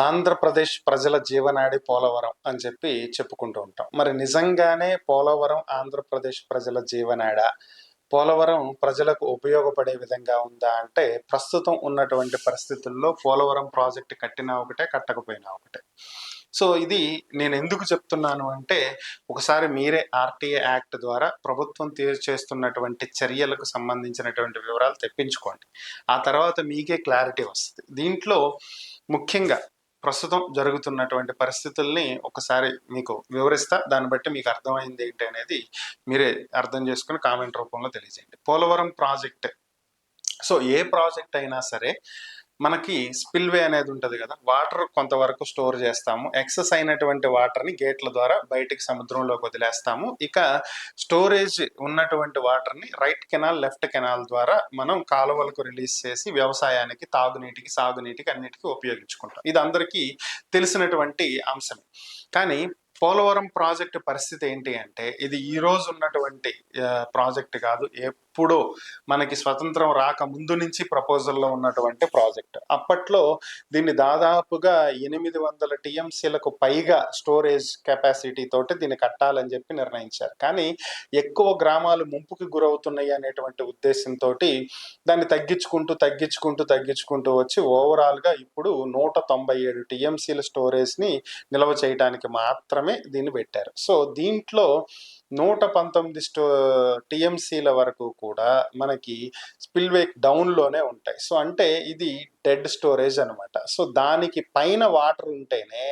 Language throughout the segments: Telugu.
ఆంధ్రప్రదేశ్ ప్రజల జీవనాడి పోలవరం అని చెప్పి చెప్పుకుంటూ ఉంటాం. మరి నిజంగానే పోలవరం ఆంధ్రప్రదేశ్ ప్రజల జీవనాడా? పోలవరం ప్రజలకు ఉపయోగపడే విధంగా ఉందా అంటే, ప్రస్తుతం ఉన్నటువంటి పరిస్థితుల్లో పోలవరం ప్రాజెక్టు కట్టినా ఒకటే, కట్టకపోయినా ఒకటే. సో ఇది నేను ఎందుకు చెప్తున్నాను అంటే, ఒకసారి మీరే ఆర్టీఏ యాక్ట్ ద్వారా ప్రభుత్వం చేస్తున్నటువంటి చర్యలకు సంబంధించినటువంటి వివరాలు తెప్పించుకోండి. ఆ తర్వాత మీకే క్లారిటీ వస్తుంది. దీంట్లో ముఖ్యంగా ప్రస్తుతం జరుగుతున్నటువంటి పరిస్థితుల్ని ఒకసారి మీకు వివరిస్తా. దాన్ని బట్టి మీకు అర్థమైంది ఏంటి అనేది మీరే అర్థం చేసుకుని కామెంట్ రూపంలో తెలియజేయండి. పోలవరం ప్రాజెక్ట్, సో ఏ ప్రాజెక్ట్ అయినా సరే మనకి స్పిల్వే అనేది ఉంటుంది కదా, వాటర్ కొంతవరకు స్టోర్ చేస్తాము. ఎక్సెస్ అయినటువంటి వాటర్ని గేట్ల ద్వారా బయటికి సముద్రంలోకి వదిలేస్తాము. ఇక స్టోరేజ్ ఉన్నటువంటి వాటర్ని రైట్ కెనాల్, లెఫ్ట్ కెనాల్ ద్వారా మనం కాలువలకు రిలీజ్ చేసి వ్యవసాయానికి, తాగునీటికి, సాగునీటికి అన్నిటికీ ఉపయోగించుకుంటాం. ఇది అందరికీ తెలిసినటువంటి అంశం. కానీ పోలవరం ప్రాజెక్టు పరిస్థితి ఏంటి అంటే, ఇది ఈ రోజు ఉన్నటువంటి ప్రాజెక్ట్ కాదు, ఎప్పుడో మనకి స్వతంత్రం రాక ముందు నుంచి ప్రపోజల్లో ఉన్నటువంటి ప్రాజెక్ట్. అప్పట్లో దీన్ని దాదాపుగా 800 టీఎంసీలకు పైగా స్టోరేజ్ కెపాసిటీ తోటి దీన్ని కట్టాలని చెప్పి నిర్ణయించారు. కానీ ఎక్కువ గ్రామాలు ముంపుకి గురవుతున్నాయి అనేటువంటి ఉద్దేశంతో దాన్ని తగ్గించుకుంటూ వచ్చి ఓవరాల్గా ఇప్పుడు 197 టీఎంసీల స్టోరేజ్ని నిల్వ చేయడానికి మాత్రమే దీన్ని పెట్టారు. సో దీంట్లో 119 టీఎంసీల వరకు కూడా మనకి స్పిల్వే డౌన్లోనే ఉంటాయి. సో అంటే ఇది డెడ్ స్టోరేజ్ అనమాట. సో దానికి పైన వాటర్ ఉంటేనే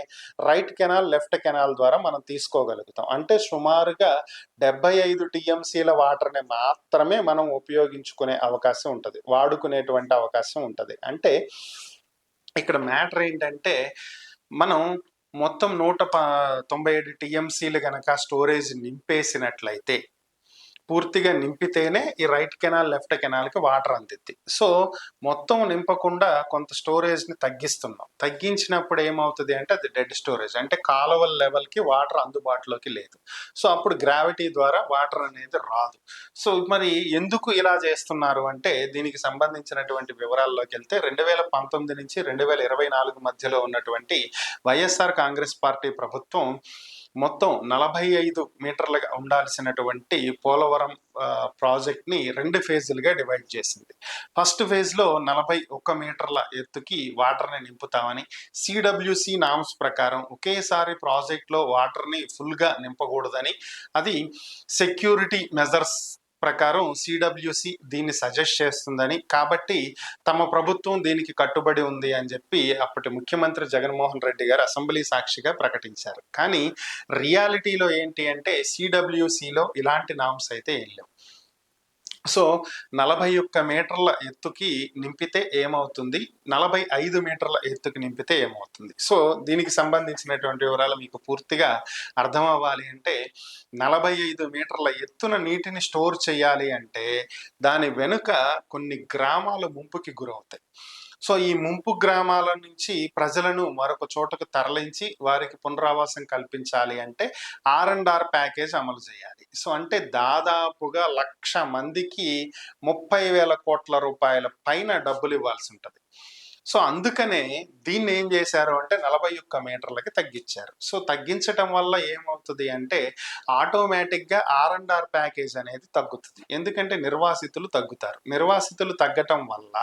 రైట్ కెనాల్, లెఫ్ట్ కెనాల్ ద్వారా మనం తీసుకోగలుగుతాం. అంటే సుమారుగా 75 టీఎంసీల వాటర్ని మాత్రమే మనం ఉపయోగించుకునే అవకాశం ఉంటుంది, వాడుకునేటువంటి అవకాశం ఉంటుంది. అంటే ఇక్కడ మ్యాటర్ ఏంటంటే, మనం మొత్తం 197 టీఎంసీలు గనక స్టోరేజ్ నింపేసినట్లయితే, పూర్తిగా నింపితేనే ఈ రైట్ కెనాల్, లెఫ్ట్ కెనాల్కి వాటర్ అందిద్ది. సో మొత్తం నింపకుండా కొంత స్టోరేజ్ని తగ్గిస్తున్నాం. తగ్గించినప్పుడు ఏమవుతుంది అంటే, అది డెడ్ స్టోరేజ్, అంటే కాలువల లెవెల్కి వాటర్ అందుబాటులోకి లేదు. సో అప్పుడు గ్రావిటీ ద్వారా వాటర్ అనేది రాదు. సో మరి ఎందుకు ఇలా చేస్తున్నారు అంటే, దీనికి సంబంధించినటువంటి వివరాల్లోకి వెళ్తే 2019 నుంచి 2024 మధ్యలో ఉన్నటువంటి వైఎస్ఆర్ కాంగ్రెస్ పార్టీ ప్రభుత్వం మొత్తం 45 మీటర్లుగా ఉండాల్సినటువంటి పోలవరం ప్రాజెక్ట్ని 2 ఫేజులుగా డివైడ్ చేసింది. ఫస్ట్ ఫేజ్లో 41 మీటర్ల ఎత్తుకి వాటర్ని నింపుతామని, సిడబ్ల్యూసి నామ్స్ ప్రకారం ఒకేసారి ప్రాజెక్ట్లో వాటర్ని ఫుల్గా నింపకూడదని, అది సెక్యూరిటీ మెజర్స్ ప్రకారం సిడబ్ల్యూసి దీన్ని సజెస్ట్ చేస్తుందని, కాబట్టి తమ ప్రభుత్వం దీనికి కట్టుబడి ఉంది అని చెప్పి అప్పటి ముఖ్యమంత్రి జగన్మోహన్ రెడ్డి గారు అసెంబ్లీ సాక్షిగా ప్రకటించారు. కానీ రియాలిటీలో ఏంటి అంటే, సిడబ్ల్యూసిలో ఇలాంటి నామ్స్ అయితే వెళ్ళాం. సో 41 మీటర్ల ఎత్తుకి నింపితే ఏమవుతుంది, 45 మీటర్ల ఎత్తుకి నింపితే ఏమవుతుంది? సో దీనికి సంబంధించినటువంటి వివరాలు మీకు పూర్తిగా అర్థం అవ్వాలి అంటే, 45 మీటర్ల ఎత్తున నీటిని స్టోర్ చేయాలి అంటే దాని వెనుక కొన్ని గ్రామాలు ముంపుకి గురవుతాయి. సో ఈ ముంపు గ్రామాల నుంచి ప్రజలను మరొక చోటకు తరలించి వారికి పునరావాసం కల్పించాలి అంటే R&R ప్యాకేజ్ అమలు చేయాలి. సో అంటే దాదాపుగా 1,00,000 మందికి 30,000 కోట్ల రూపాయల పైన డబ్బులు ఇవ్వాల్సి ఉంటుంది. సో అందుకనే దీన్ని ఏం చేశారు అంటే 41 మీటర్లకి తగ్గించారు. సో తగ్గించటం వల్ల ఏమవుతుంది అంటే, ఆటోమేటిక్గా R&R ప్యాకేజ్ అనేది తగ్గుతుంది. ఎందుకంటే నిర్వాసితులు తగ్గుతారు. నిర్వాసితులు తగ్గటం వల్ల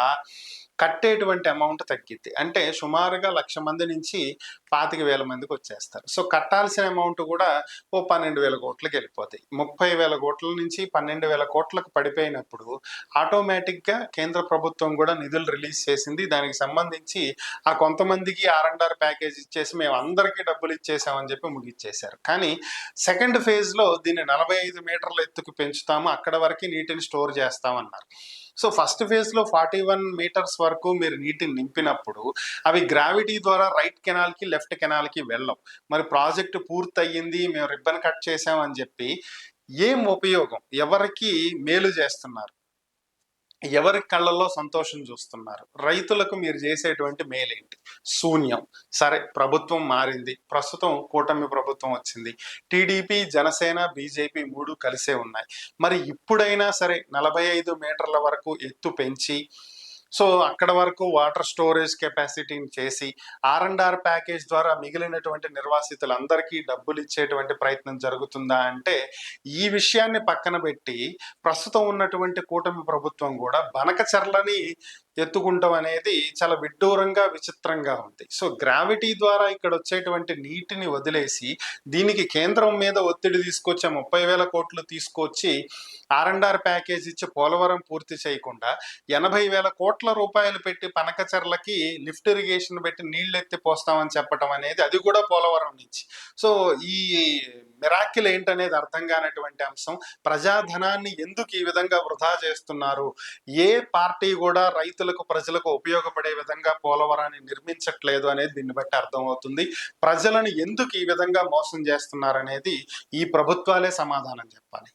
కట్టేటువంటి అమౌంట్ తగ్గిద్ది. అంటే సుమారుగా 1,00,000 మంది నుంచి 25,000 మందికి వచ్చేస్తారు. సో కట్టాల్సిన అమౌంట్ కూడా ఓ 12,000 కోట్లకి వెళ్ళిపోతాయి. 30,000 కోట్ల నుంచి 12,000 కోట్లకు పడిపోయినప్పుడు ఆటోమేటిక్గా కేంద్ర ప్రభుత్వం కూడా నిధులు రిలీజ్ చేసింది. దానికి సంబంధించి ఆ కొంతమందికి R&R ప్యాకేజ్ ఇచ్చేసి మేము అందరికీ డబ్బులు ఇచ్చేసామని చెప్పి ముగిచ్చేశారు. కానీ సెకండ్ ఫేజ్లో దీన్ని 45 మీటర్ల ఎత్తుకు పెంచుతాము, అక్కడ వరకు నీటిని స్టోర్ చేస్తామన్నారు. సో ఫస్ట్ ఫేజ్లో 41 మీటర్స్ వరకు మీరు నీటిని నింపినప్పుడు అవి గ్రావిటీ ద్వారా రైట్ కెనాల్కి, లెఫ్ట్ కెనాల్కి వెళ్ళవు. మరి ప్రాజెక్టు పూర్తయింది, మేము రిబ్బన్ కట్ చేసామని చెప్పి ఏం ఉపయోగం? ఎవరికి మేలు చేస్తున్నారు? ఎవరి కళ్ళల్లో సంతోషం చూస్తున్నారు? రైతులకు మీరు చేసేటువంటి మేలేంటి? శూన్యం. సరే, ప్రభుత్వం మారింది, ప్రస్తుతం కూటమి ప్రభుత్వం వచ్చింది, టీడీపీ, జనసేన, బీజేపీ 3 కలిసే ఉన్నాయి. మరి ఇప్పుడైనా సరే 45 మీటర్ల వరకు ఎత్తు పెంచి సో అక్కడ వరకు వాటర్ స్టోరేజ్ కెపాసిటీని చేసి R&R ప్యాకేజ్ ద్వారా మిగిలినటువంటి నిర్వాసితులందరికీ డబ్బులు ఇచ్చేటువంటి ప్రయత్నం జరుగుతుందా అంటే ఈ విషయాన్ని పక్కన పెట్టి ప్రస్తుతం ఉన్నటువంటి కూటమి ప్రభుత్వం కూడా బనకచర్లని ఎత్తుకుంటాం అనేది చాలా విడ్డూరంగా విచిత్రంగా ఉంది. సో గ్రావిటీ ద్వారా ఇక్కడ వచ్చేటువంటి నీటిని వదిలేసి దీనికి కేంద్రం మీద ఒత్తిడి తీసుకొచ్చే 30,000 కోట్లు తీసుకొచ్చి R&R ప్యాకేజ్ ఇచ్చి పోలవరం పూర్తి చేయకుండా 80,000 కోట్ల రూపాయలు పెట్టి పనకచర్లకి లిఫ్ట్ ఇరిగేషన్ పెట్టి నీళ్లు ఎత్తి పోస్తామని చెప్పటం అనేది, అది కూడా పోలవరం నుంచి. సో ఈ మిరాకిల్ ఏంటనేది అర్థం కానటువంటి అంశం. ప్రజాధనాన్ని ఎందుకు ఈ విధంగా వృధా చేస్తున్నారు? ఏ పార్టీ కూడా రైతులకు ప్రజలకు ఉపయోగపడే విధంగా పోలవరాన్ని నిర్మించట్లేదు అనేది దీన్ని బట్టి అర్థమవుతుంది. ప్రజలను ఎందుకు ఈ విధంగా మోసం చేస్తున్నారనేది ఈ ప్రభుత్వాలే సమాధానం చెప్పాలి.